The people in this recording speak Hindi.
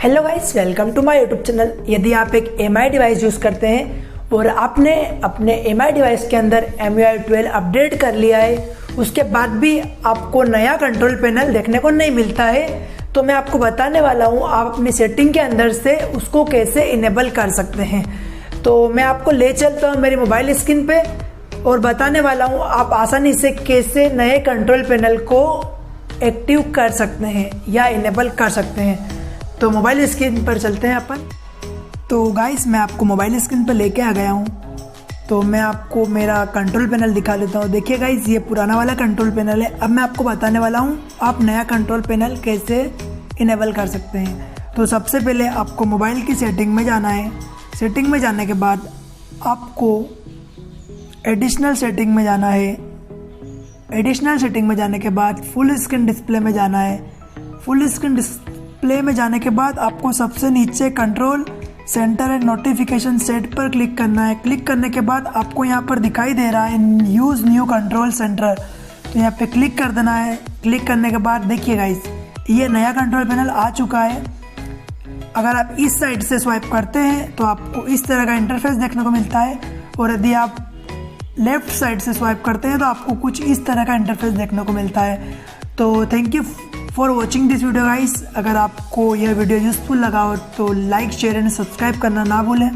Hello guys, welcome to my YouTube channel. यदि आप एक MI डिवाइस यूज़ करते हैं और आपने अपने MI डिवाइस के अंदर MIUI 12 अपडेट कर लिया है, उसके बाद भी आपको नया कंट्रोल पैनल देखने को नहीं मिलता है, तो मैं आपको बताने वाला हूँ आप अपनी सेटिंग के अंदर से उसको कैसे इनेबल कर सकते हैं। तो मैं आपको ले चलता हूँ मेरी मोबाइल स्क्रीन पे और बताने वाला हूँ आप आसानी से कैसे नए कंट्रोल पैनल को एक्टिव कर सकते हैं या इनेबल कर सकते हैं। तो मोबाइल स्क्रीन पर चलते हैं अपन। तो गाइस, मैं आपको मोबाइल स्क्रीन पर लेके आ गया हूँ। तो मैं आपको मेरा कंट्रोल पैनल दिखा देता हूँ। देखिए गाइस, ये पुराना वाला कंट्रोल पैनल है। अब मैं आपको बताने वाला हूँ आप नया कंट्रोल पैनल कैसे इनेबल कर सकते हैं। तो सबसे पहले आपको मोबाइल की सेटिंग में जाना है। सेटिंग में जाने के बाद आपको एडिशनल सेटिंग में जाना है। एडिशनल सेटिंग में जाने के बाद फुल स्क्रीन डिस्प्ले में जाना है। फुल स्क्रीन डिस्प्ले में जाने के बाद आपको सबसे नीचे control centre and notification set पर क्लिक करना है। क्लिक करने के बाद आपको यहाँ पर दिखाई दे रहा है यूज़ न्यू कंट्रोल सेंटर, तो यहाँ पे क्लिक कर देना है। क्लिक करने के बाद देखिए गाइस, ये नया कंट्रोल पैनल आ चुका है। अगर आप इस साइड से स्वाइप करते हैं तो आपको इस तरह का इंटरफेस देखने को मिलता है, और यदि आप लेफ्ट साइड से स्वाइप करते हैं तो आपको कुछ इस तरह का इंटरफेस देखने को मिलता है। तो thank you for watching this video guys. अगर आपको यह वीडियो यूज़फुल लगा हो तो लाइक, शेयर एंड सब्सक्राइब करना ना भूलें।